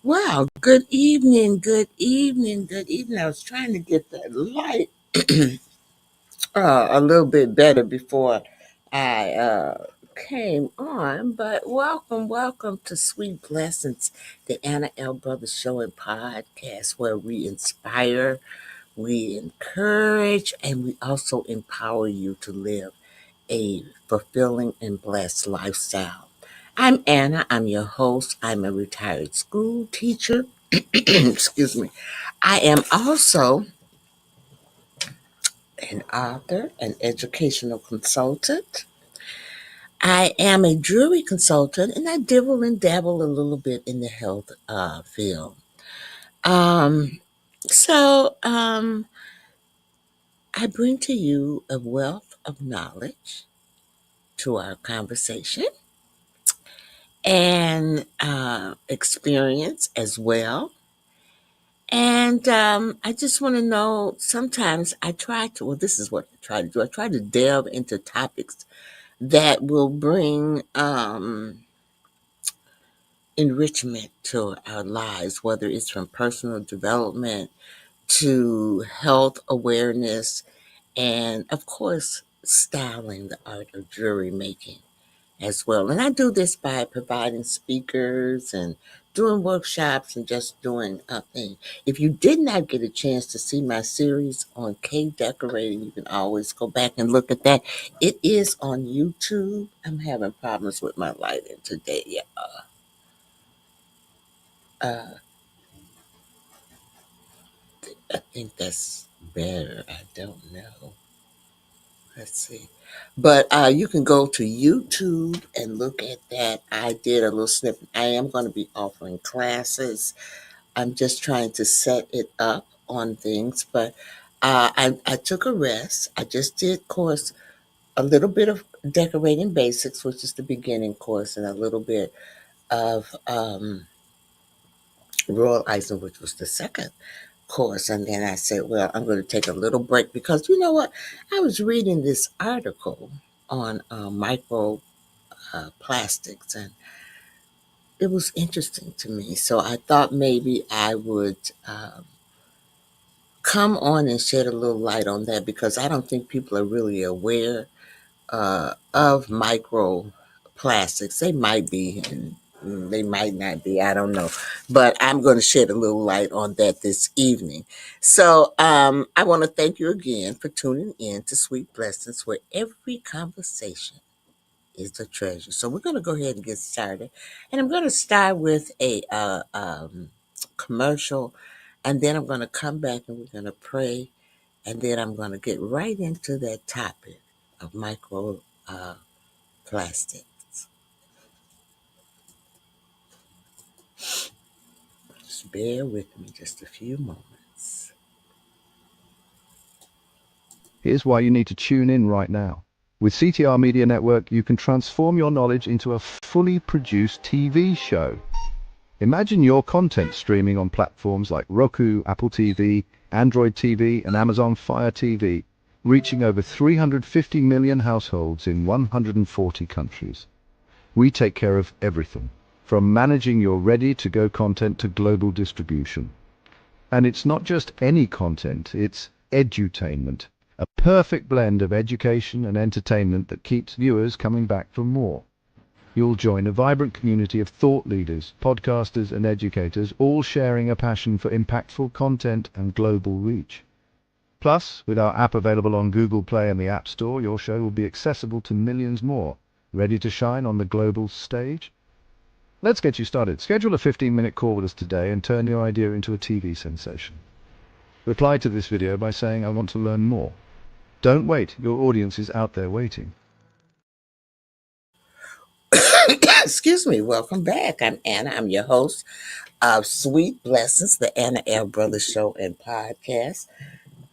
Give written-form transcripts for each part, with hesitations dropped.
Wow, good evening, good evening, good evening. I was trying to get that light a little bit better before I came on, but welcome to Sweet Blessings, the Anna L. Brothers Show and Podcast, where we inspire, we encourage, and we also empower you to live a fulfilling and blessed lifestyle. I'm Anna, I'm your host. I'm a retired school teacher. Excuse me. I am also an author, an educational consultant. I am a jewelry consultant, and I dibble and dabble a little bit in the health field. Um, so I bring to you a wealth of knowledge to our conversation and experience as well. And I just want to know sometimes I try to, well, this is what I try to do. I try to delve into topics that will bring enrichment to our lives, whether it's from personal development to health awareness, and of course, styling, the art of jewelry making as well. And I do this by providing speakers and doing workshops and just doing a thing. If you did not get a chance to see my series on cave decorating, you can always go back and look at that. It is on YouTube. I'm having problems with my lighting today. Yeah. Uh, I think that's better. I don't know. Let's see. But you can go to YouTube and look at that. I did a little snippet. I am going to be offering classes. I'm just trying to set it up on things, but I took a rest. I just did course a little bit of decorating basics, which is the beginning course, and a little bit of royal icing, which was the second course. And then I said, well, I'm going to take a little break because you know what? I was reading this article on microplastics, and it was interesting to me. So I thought maybe I would come on and shed a little light on that because I don't think people are really aware of microplastics. They might be, and they might not be. I don't know. But I'm going to shed a little light on that this evening. So I want to thank you again for tuning in to Sweet Blessings, where every conversation is a treasure. So we're going to go ahead and get started. And I'm going to start with a commercial, and then I'm going to come back and we're going to pray, and then I'm going to get right into that topic of micro plastics. Just bear with me just a few moments. Here's why you need to tune in right now. With CTR Media Network, you can transform your knowledge into a fully produced TV show. Imagine your content streaming on platforms like Roku, Apple TV, Android TV, and Amazon Fire TV, reaching over 350 million households in 140 countries. We take care of everything, from managing your ready-to-go content to global distribution. And it's not just any content, it's edutainment, a perfect blend of education and entertainment that keeps viewers coming back for more. You'll join a vibrant community of thought leaders, podcasters, and educators, all sharing a passion for impactful content and global reach. Plus, with our app available on Google Play and the App Store, your show will be accessible to millions more, ready to shine on the global stage. Let's get you started. Schedule a 15-minute call with us today and turn your idea into a TV sensation. Reply to this video by saying, I want to learn more. Don't wait, your audience is out there waiting. Excuse me. Welcome back. I'm Anna. I'm your host of Sweet Blessings, the Anna L. Brothers Show and Podcast.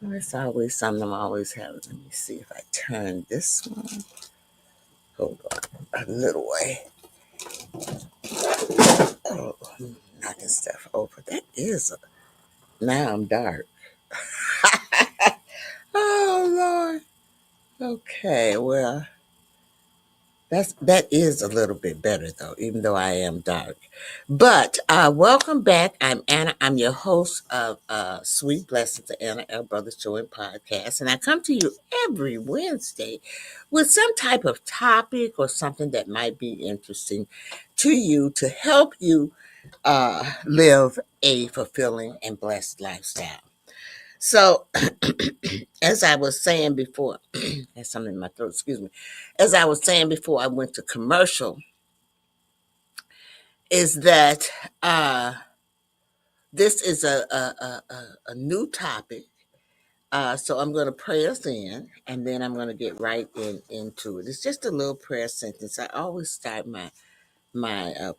There's always something I'm always having. Let me see if I turn this one. Hold on. A little way. Oh, I'm knocking stuff over. That is now I'm dark. Oh, Lord. Okay, well, That is a little bit better though, even though I am dark. But welcome back. I'm Anna. I'm your host of Sweet Blessings to Anna, our Brother Showing podcast, and I come to you every Wednesday with some type of topic or something that might be interesting to you to help you live a fulfilling and blessed lifestyle. So, as I was saying before, there's something in my throat, excuse me. As I was saying before I went to commercial, is that this is a new topic. So I'm going to pray us in, and then I'm going to get right into it. It's just a little prayer sentence. I always start my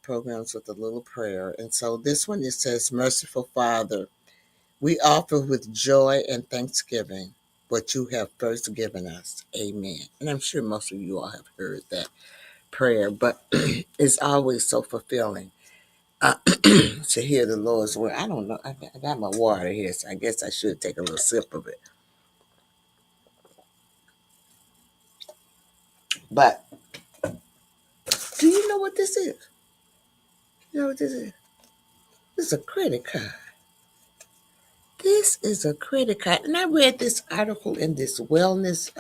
programs with a little prayer, and so this one it says, "Merciful Father, we offer with joy and thanksgiving what you have first given us. Amen." And I'm sure most of you all have heard that prayer, but it's always so fulfilling to hear the Lord's word. I don't know. I got my water here, so I guess I should take a little sip of it. But do you know what this is? You know what this is? This is a credit card. This is a credit card. And I read this article in this wellness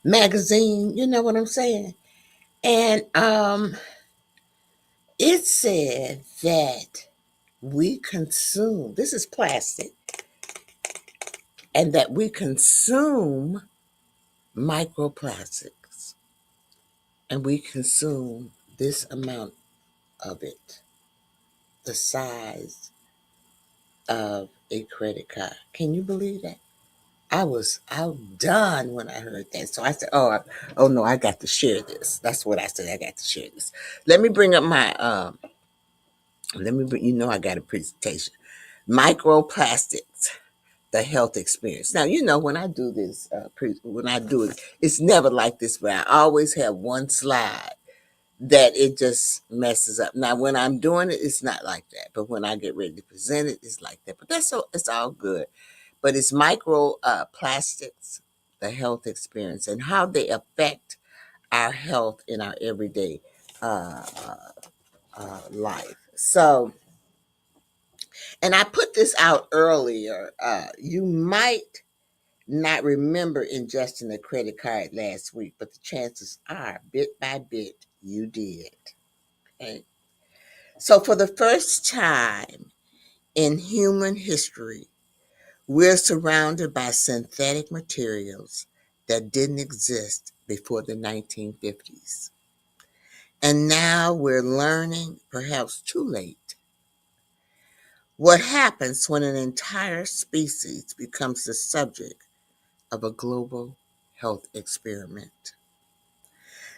magazine. You know what I'm saying? And it said that we consume, this is plastic, and that we consume microplastics. And we consume this amount of it, the size of a credit card. Can you believe that? I was outdone when I heard that. So I said, oh no, I got to share this. That's what I said. I got to share this. Let me bring up my, I got a presentation. Microplastics, the health experience. Now, when I do this, when I do it, it's never like this, but I always have one slide that it just messes up. Now, when I'm doing it, it's not like that. But when I get ready to present it, it's like that. But it's all good. But it's plastics, the health experience, and how they affect our health in our everyday uh, life. So, and I put this out earlier. You might not remember ingesting a credit card last week, but the chances are, bit by bit, you did. Okay. So, for the first time in human history, we're surrounded by synthetic materials that didn't exist before the 1950s. And now we're learning, perhaps too late, what happens when an entire species becomes the subject of a global health experiment.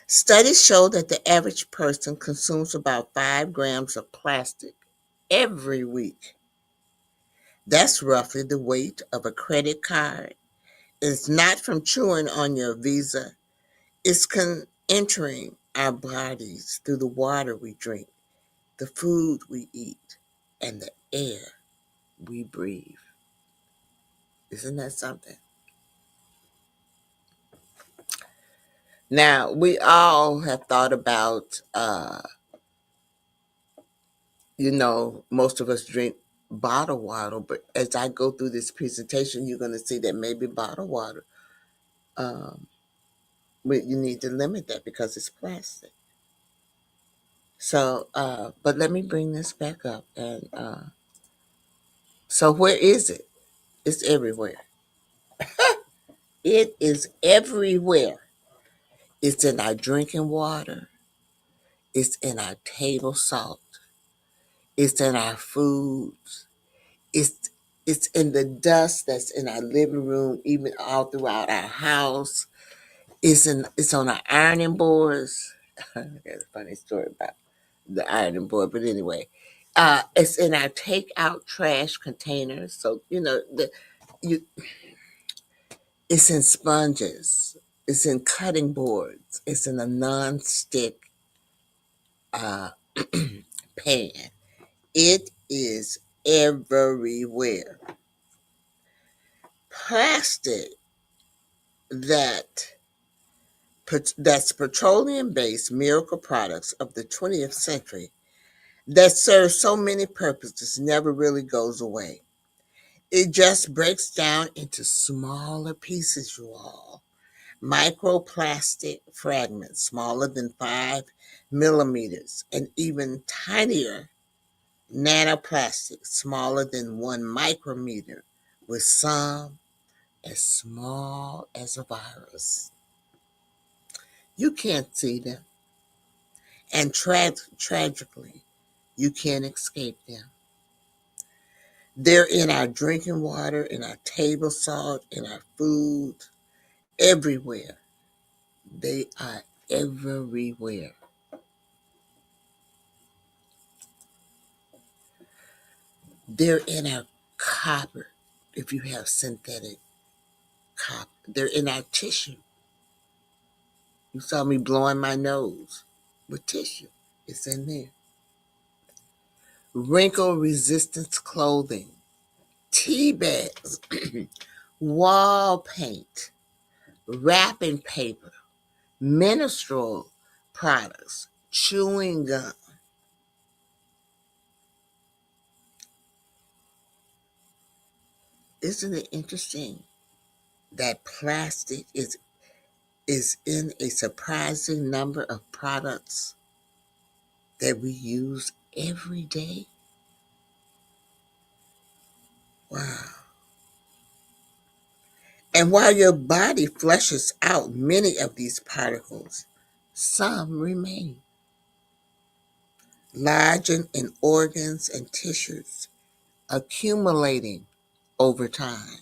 Studies show that the average person consumes about 5 grams of plastic every week. That's roughly the weight of a credit card. It's not from chewing on your Visa. It's entering our bodies through the water we drink, the food we eat, and the air we breathe. Isn't that something? Now, we all have thought about, most of us drink bottled water, but as I go through this presentation, you're going to see that maybe bottled water, um, you need to limit that because it's plastic. So, but let me bring this back up. And so, where is it? It's everywhere. It is everywhere. It's in our drinking water. It's in our table salt. It's in our foods. It's it's in the dust that's in our living room, even all throughout our house. It's on our ironing boards. I got a funny story about the ironing board, but anyway, it's in our takeout trash containers. So you it's in sponges. It's in cutting boards. It's in a non-stick uh, pan. It is everywhere. Plastic that That's petroleum-based miracle products of the 20th century that serve so many purposes never really goes away. It just breaks down into smaller pieces, you all. Microplastic fragments smaller than 5 millimeters and even tinier nanoplastics smaller than 1 micrometer, with some as small as a virus. You can't see them, and tragically, you can't escape them. They're in our drinking water, in our table salt, in our food, everywhere. They are everywhere. They're in our copper, if you have synthetic copper. They're in our tissue. You saw me blowing my nose with tissue. It's in there. Wrinkle resistance clothing, tea bags, wall paint, wrapping paper, menstrual products, chewing gum. Isn't it interesting that plastic is in a surprising number of products that we use every day? Wow. And while your body flushes out many of these particles, some remain, lodging in organs and tissues, accumulating over time.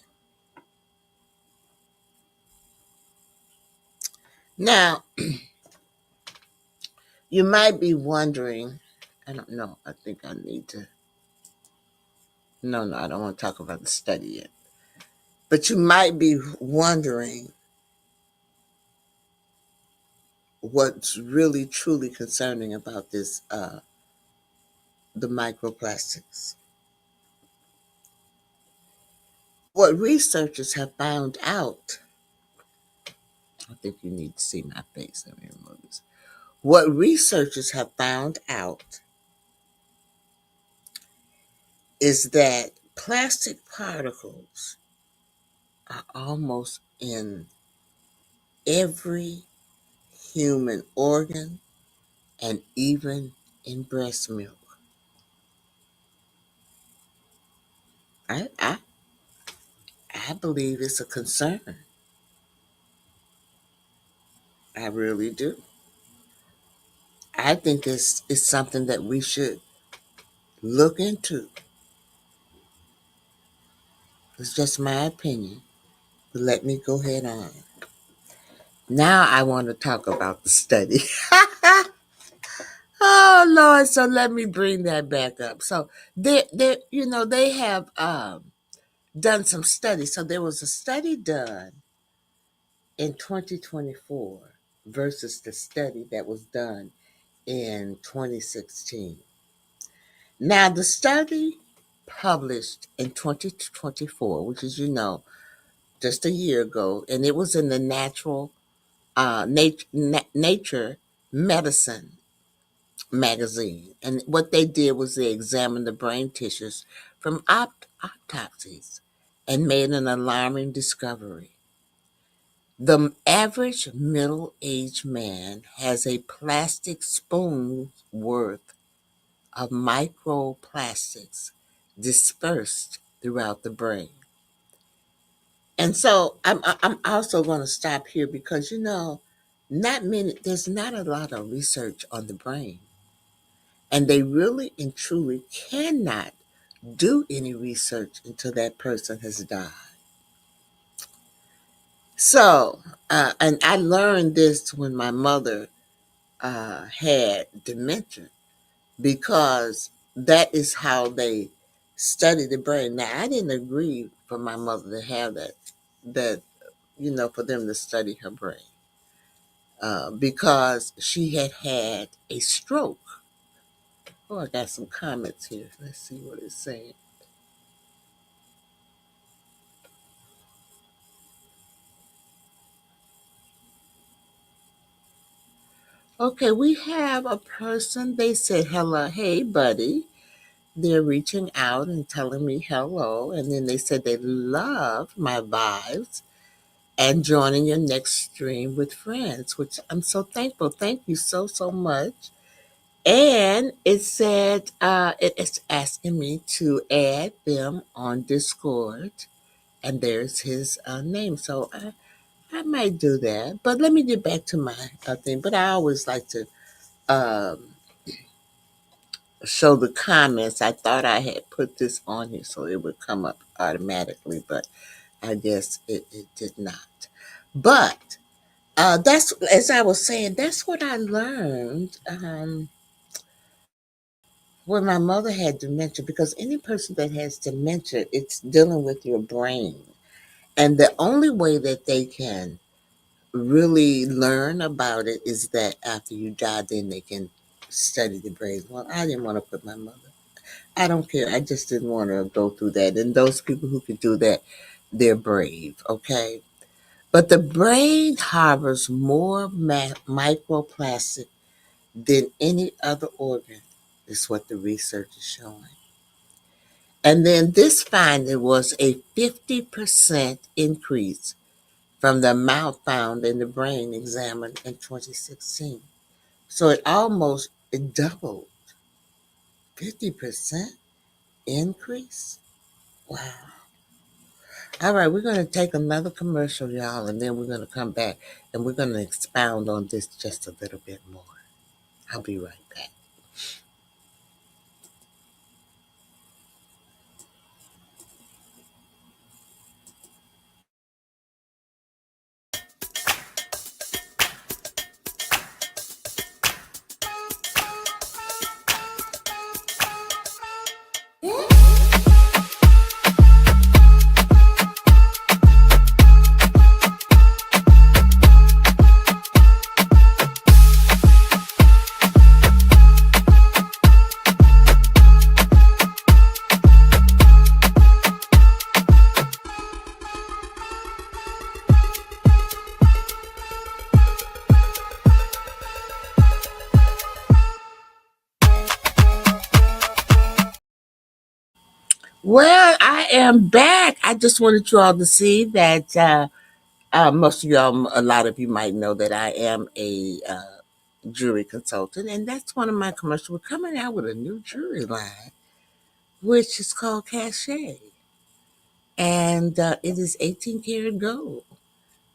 Now, you might be wondering, I don't know, I think I need to, no, I don't want to talk about the study yet. But you might be wondering what's really truly concerning about this, the microplastics. What researchers have found out, I think you need to see my face. Let me remove this. What researchers have found out is that plastic particles are almost in every human organ and even in breast milk. I, I, I believe it's a concern. I really do. I think it's something that we should look into. It's just my opinion. But let me go ahead on. Now I want to talk about the study. Oh Lord, so let me bring that back up. So they have done some studies. So there was a study done in 2024 versus the study that was done in 2016. Now the study published in 2024, which is just a year ago, and it was in the Nature Medicine magazine. And what they did was they examined the brain tissues from autopsies and made an alarming discovery. The average middle-aged man has a plastic spoon's worth of microplastics dispersed throughout the brain. And so I'm also going to stop here because there's not a lot of research on the brain. And they really and truly cannot do any research until that person has died. So, and I learned this when my mother had dementia because that is how they study the brain. Now, I didn't agree for my mother to have that, for them to study her brain because she had had a stroke. Oh, I got some comments here. Let's see what it's saying. Okay, we have a person. They said hello, hey buddy. They're reaching out and telling me hello, and then they said they love my vibes and joining your next stream with friends, which I'm so thankful. Thank you so much. And it said it's asking me to add them on Discord, and there's his name. So I might do that. But let me get back to my thing. But I always like to um, show the comments. I thought I had put this on here so it would come up automatically, but I guess it did not. But that's, as I was saying, that's what I learned when my mother had dementia, because any person that has dementia, it's dealing with your brain. And the only way that they can really learn about it is that after you die, then they can study the brain. Well, I didn't want to put my mother. I don't care. I just didn't want to go through that. And those people who can do that, they're brave, okay? But the brain harbors more microplastic than any other organ, is what the research is showing. And then this finding was a 50% increase from the amount found in the brain examined in 2016. So it doubled. 50% increase? Wow. All right, we're going to take another commercial, y'all, and then we're going to come back and we're going to expound on this just a little bit more. I'll be right back. Well, I am back. I just wanted you all to see that most of y'all, a lot of you might know that I am a jewelry consultant, and that's one of my commercials. We're coming out with a new jewelry line, which is called Cachet, and it is 18 karat gold.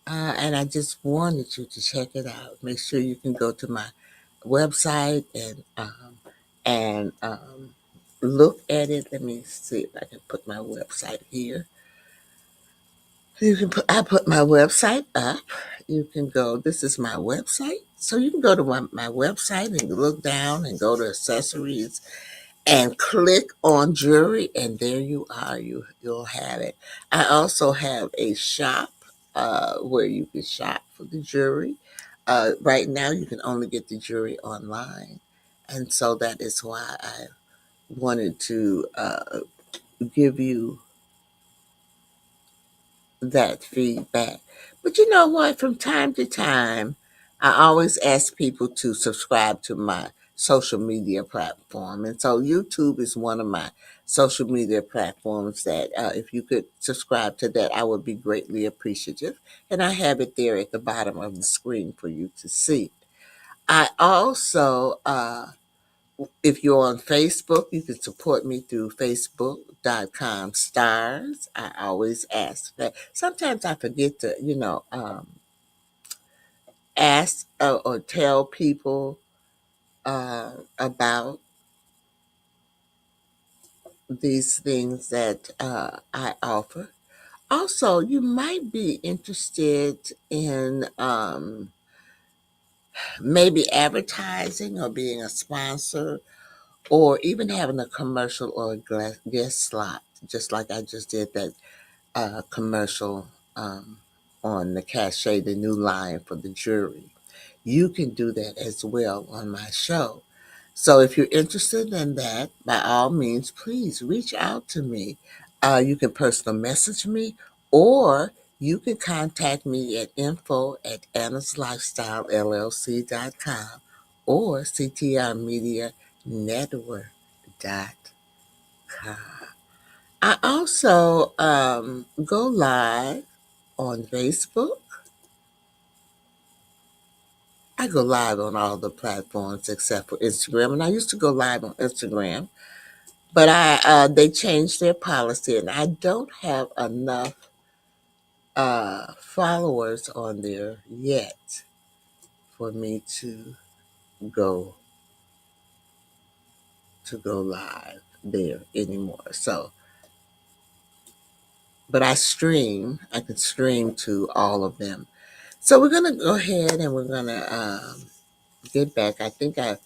And I just wanted you to check it out. Make sure you can go to my website and look at it. Let me see if I can put my website here. I put my website up. You can go. This is my website, so you can go to my website and look down and go to accessories and click on jewelry, and there you are. You'll have it. I also have a shop where you can shop for the jewelry. Right now, you can only get the jewelry online, and so that is why I wanted to give you that feedback. But you know what? From time to time, I always ask people to subscribe to my social media platform. And so YouTube is one of my social media platforms that if you could subscribe to that, I would be greatly appreciative. And I have it there at the bottom of the screen for you to see. I also if you're on Facebook, you can support me through facebook.com/stars. I always ask that. Sometimes I forget to, ask or tell people about these things that I offer. Also, you might be interested in maybe advertising or being a sponsor or even having a commercial or a guest slot, just like I just did that commercial on the cachet, the new line for the jewelry. You can do that as well on my show. So if you're interested in that, by all means, please reach out to me. You can personal message me or you can contact me at info@annaslifestylellc.com or ctrmedianetwork.com. I also go live on Facebook. I go live on all the platforms except for Instagram, and I used to go live on Instagram, but I they changed their policy, and I don't have enough followers on there yet for me go to go live there anymore. So, but I stream. I can stream to all of them. So we're gonna go ahead and we're gonna get back. I think I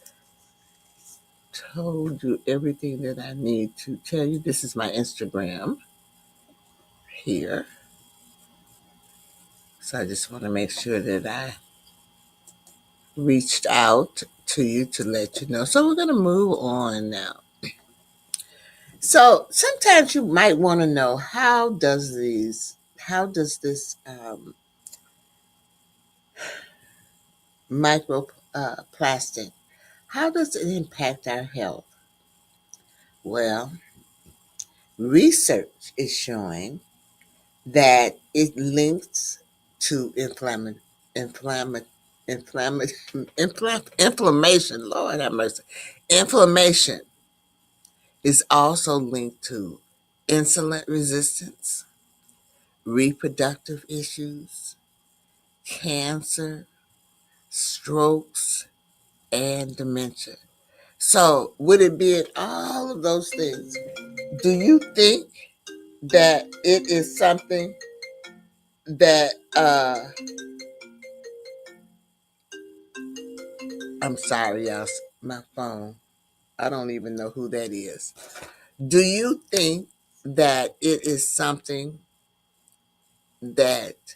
told you everything that I need to tell you. This is my Instagram here. So I just want to make sure that I reached out to you to let you know. So we're gonna move on now. So sometimes you might want to know how does this microplastic plastic, how does it impact our health? Well, research is showing that it links to inflammation, inflammation. Lord have mercy. Inflammation is also linked to insulin resistance, reproductive issues, cancer, strokes, and dementia. So, would it be in all of those things? Do you think that it is something that, I'm sorry, y'all, my phone, I don't even know who that is. Do you think that it is something that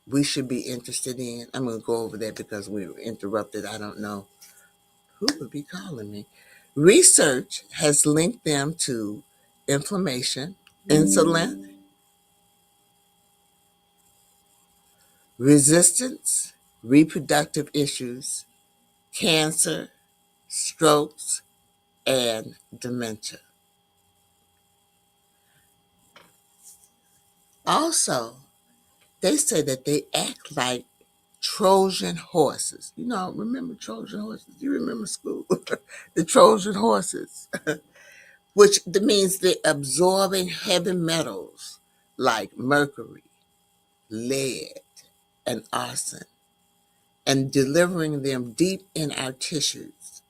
we should be interested in? I'm going to go over that because we were interrupted. I don't know who would be calling me. Research has linked them to inflammation, insulin, resistance, reproductive issues, cancer, strokes, and dementia. Also, they say that they act like Trojan horses. You know, remember Trojan horses? You remember school? The Trojan horses, which means they're absorbing heavy metals like mercury, lead, and arson, and delivering them deep in our tissues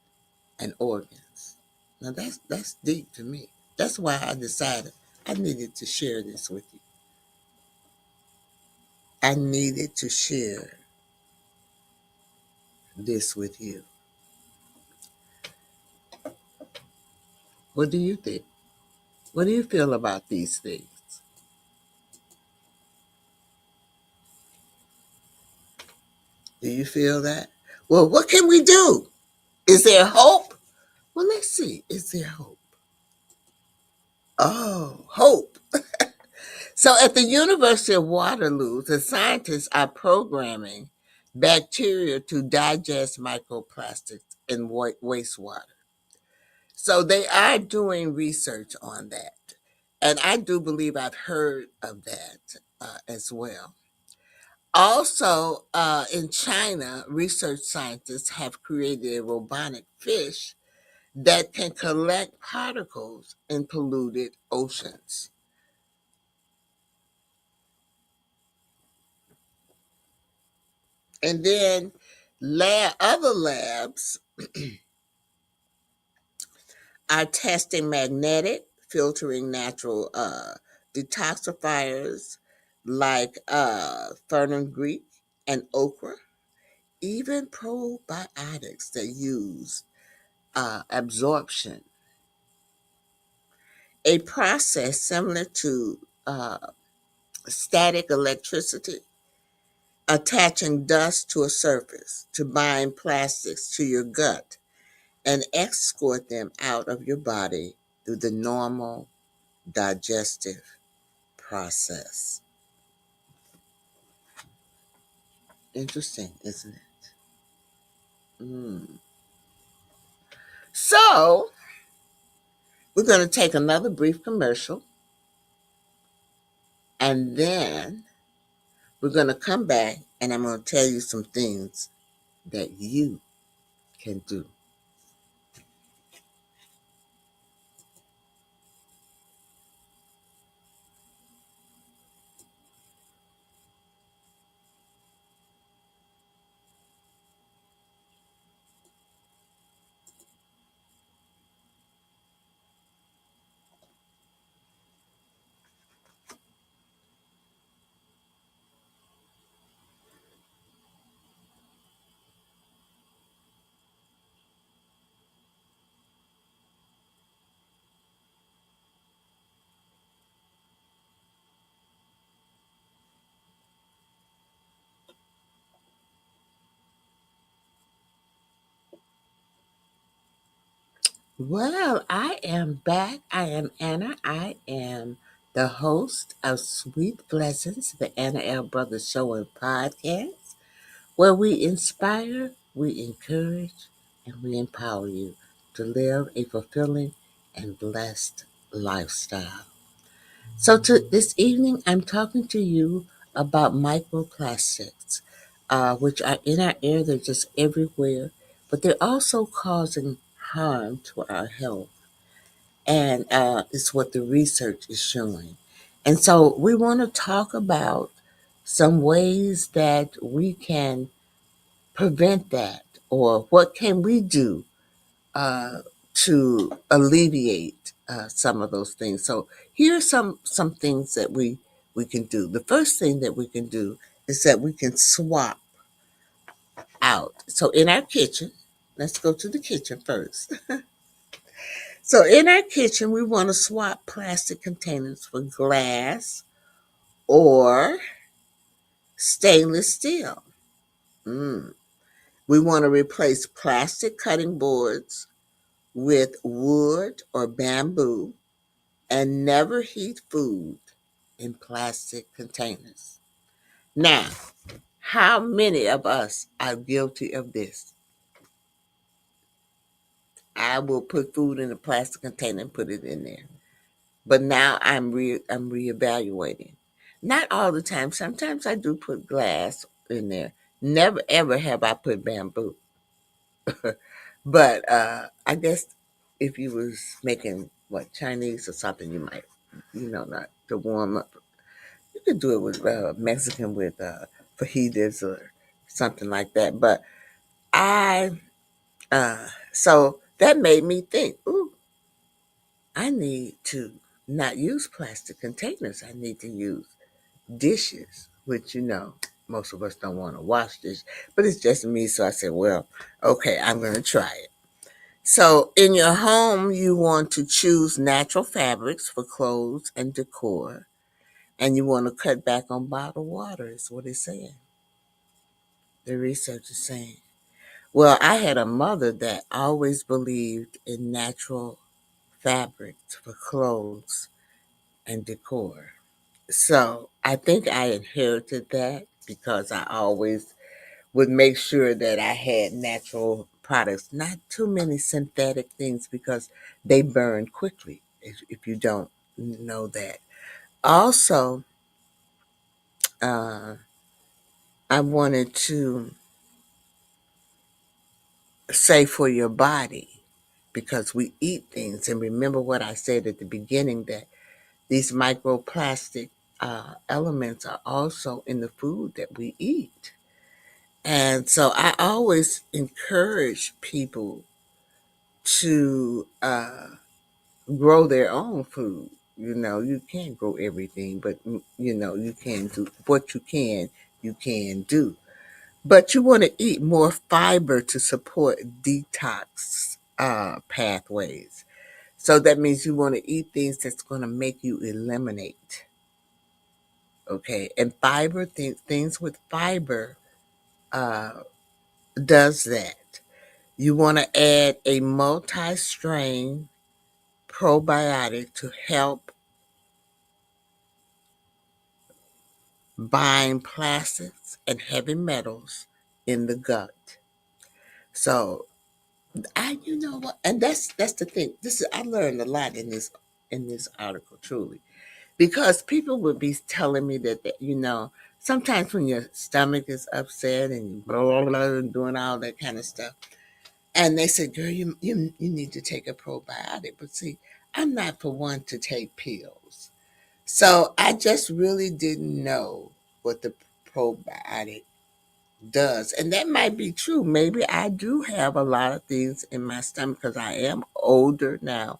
and organs. Now that's deep to me. That's why I decided I needed to share this with you. I needed to share this with you. What do you think? What do you feel about these things? Do you feel that? Well, what can we do? Is there hope? Well, let's see. Is there hope? Oh, hope. So at the University of Waterloo, the scientists are programming bacteria to digest microplastics in wastewater. So they are doing research on that. And I do believe I've heard of that as well. Also, in China, research scientists have created a robotic fish that can collect particles in polluted oceans. And then other labs are testing magnetic, filtering natural detoxifiers like fenugreek and okra, even probiotics that use absorption, a process similar to static electricity, attaching dust to a surface to bind plastics to your gut and escort them out of your body through the normal digestive process. Interesting, isn't it? Mm. So, we're going to take another brief commercial, and then we're going to come back and I'm going to tell you some things that you can do. Well, I am back. I am Anna. I am the host of Sweet Blessings, the Anna L. Brothers Show and Podcast, where we inspire, we encourage, and we empower you to live a fulfilling and blessed lifestyle. So, this evening, I'm talking to you about microplastics, which are in our air. They're just everywhere, but they're also causing harm to our health. And it's what the research is showing. And so, we want to talk about some ways that we can prevent that, or what can we do uh, to alleviate some of those things. So here are some things that we can do. The first thing that we can do is that we can swap out. So in our kitchen, let's go to the kitchen first. So in our kitchen, we want to swap plastic containers for glass or stainless steel. Mm. We want to replace plastic cutting boards with wood or bamboo and never heat food in plastic containers. Now, how many of us are guilty of this? I will put food in a plastic container and put it in there. But now I'm reevaluating. Not all the time. Sometimes I do put glass in there. Never ever have I put bamboo. But I guess if you was making what Chinese or something, you might, not to warm up. You could do it with Mexican with fajitas or something like that. But so that made me think, ooh, I need to not use plastic containers. I need to use dishes, which, most of us don't want to wash dishes. But it's just me. So I said, well, okay, I'm going to try it. So in your home, you want to choose natural fabrics for clothes and decor. And you want to cut back on bottled water, is what it's saying. The research is saying. Well, I had a mother that always believed in natural fabrics for clothes and decor. So I think I inherited that because I always would make sure that I had natural products, not too many synthetic things because they burn quickly, if you don't know that. Also, uh, I wanted to say for your body, because we eat things. And remember what I said at the beginning, that these microplastic elements are also in the food that we eat. And so I always encourage people to grow their own food. You can't grow everything, but you can do what you can do. But you want to eat more fiber to support detox pathways. So that means you want to eat things that's going to make you eliminate. Okay. And fiber, things with fiber uh, does that. You want to add a multi strain probiotic to help bind plastics and heavy metals in the gut. So you know what, and that's the thing. This is I learned a lot in this article, truly, because people would be telling me that sometimes when your stomach is upset and you blah blah blah and doing all that kind of stuff, and they said, "Girl, you need to take a probiotic." But see, I'm not for one to take pills, so I just really didn't know what the probiotic does. And that might be true. Maybe I do have a lot of things in my stomach because I am older now.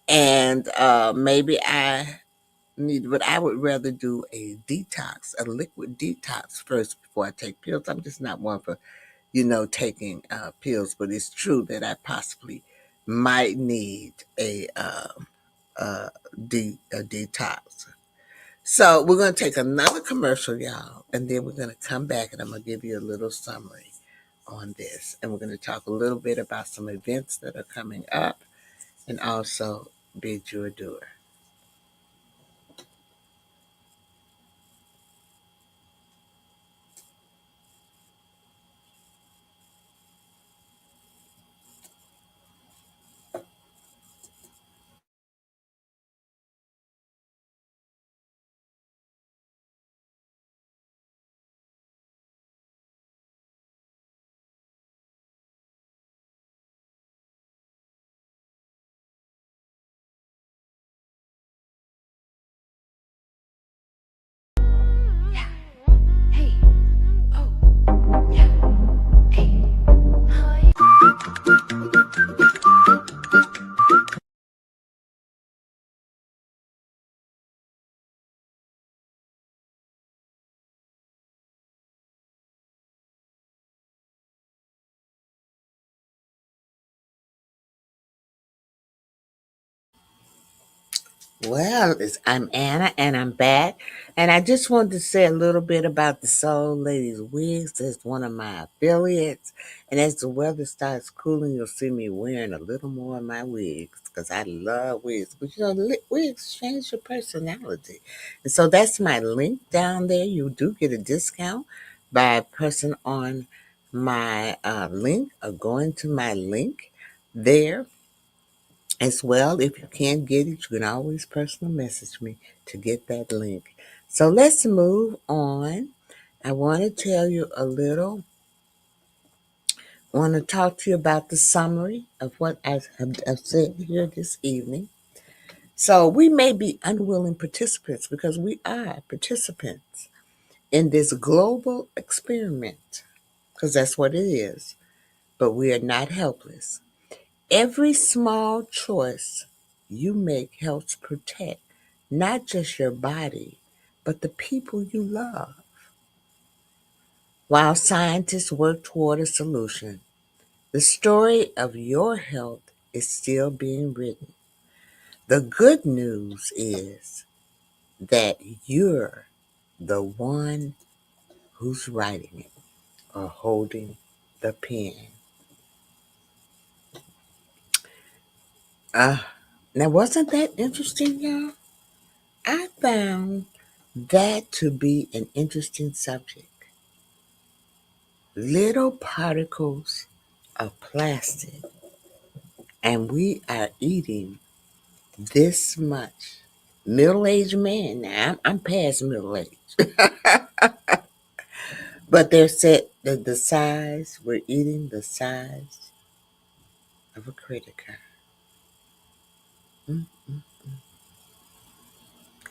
And maybe but I would rather do a detox, a liquid detox first before I take pills. I'm just not one for taking pills, but it's true that I possibly might need a detox. So we're going to take another commercial, y'all, and then we're going to come back and I'm going to give you a little summary on this. And we're going to talk a little bit about some events that are coming up and also bid you adieu. Yeah. Hey. Oh. Yeah. Hey. Hi. Well, I'm Anna and I'm back. And I just wanted to say a little bit about the Soul Ladies Wigs. That's one of my affiliates. And as the weather starts cooling, you'll see me wearing a little more of my wigs because I love wigs. But wigs change your personality. And so that's my link down there. You do get a discount by pressing on my link or going to my link there as well. If you can't get it, you can always personal message me to get that link. So let's move on. I want to tell you a little, want to talk to you about the summary of what I've said here this evening. So we may be unwilling participants because we are participants in this global experiment, because that's what it is, but we are not helpless. Every small choice you make helps protect not just your body, but the people you love. While scientists work toward a solution, the story of your health is still being written. The good news is that you're the one who's writing it or holding the pen. Uh, Now, wasn't that interesting, y'all? I found that to be an interesting subject. Little particles of plastic, and we are eating this much. Middle aged man, now I'm past middle age, but they're said that the size, we're eating the size of a credit card. Mm,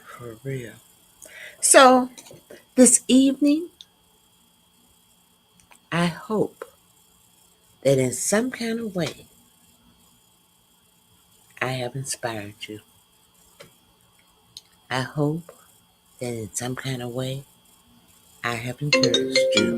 for real. So, this evening, I hope that in some kind of way I have inspired you. I hope that in some kind of way I have encouraged you.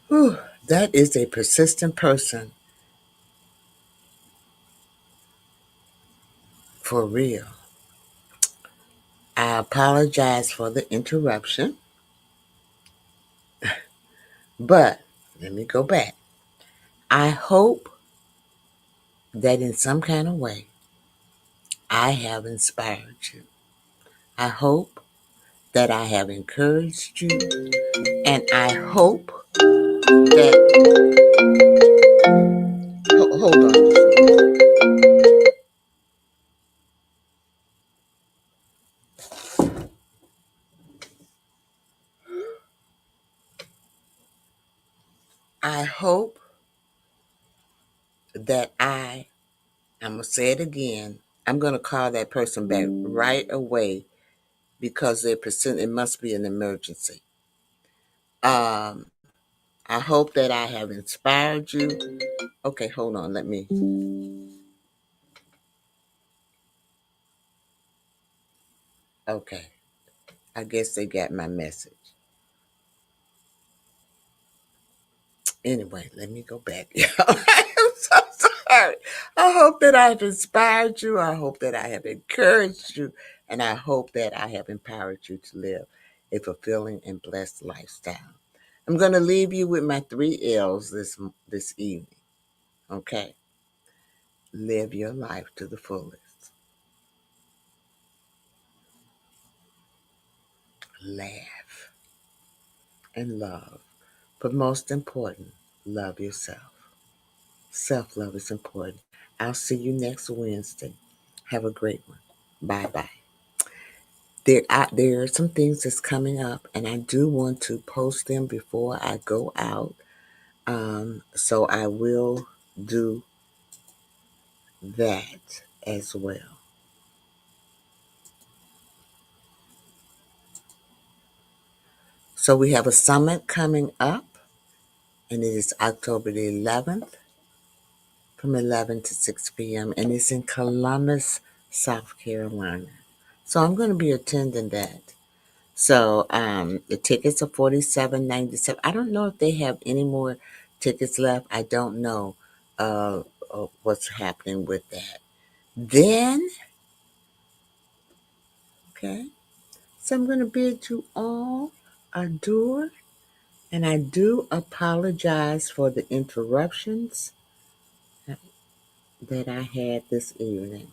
Whew, that is a persistent person, for real. I apologize for the interruption, but let me go back. I hope that in some kind of way I have inspired you. I hope that I have encouraged you, and I hope that hold on just a minute. I hope that I'm gonna say it again. I'm gonna call that person back right away because it must be an emergency. Um, I hope that I have inspired you. Okay, hold on. Let me. Okay, I guess they got my message. Anyway, let me go back. I'm so sorry. I hope that I have inspired you. I hope that I have encouraged you. And I hope that I have empowered you to live a fulfilling and blessed lifestyle. I'm going to leave you with my 3 L's this evening. Okay? Live your life to the fullest. Laugh and love. But most important, love yourself. Self love is important. I'll see you next Wednesday. Have a great one. Bye bye. There are some things that's coming up, and I do want to post them before I go out. So I will do that as well. So we have a summit coming up, and it is October the 11th from 11 to 6 p.m., and it's in Columbus, South Carolina. So I'm going to be attending that. So the tickets are $47.97. I don't know if they have any more tickets left. I don't know uh, what's happening with that. Then, okay, so I'm going to bid you all adieu, and I do apologize for the interruptions that I had this evening.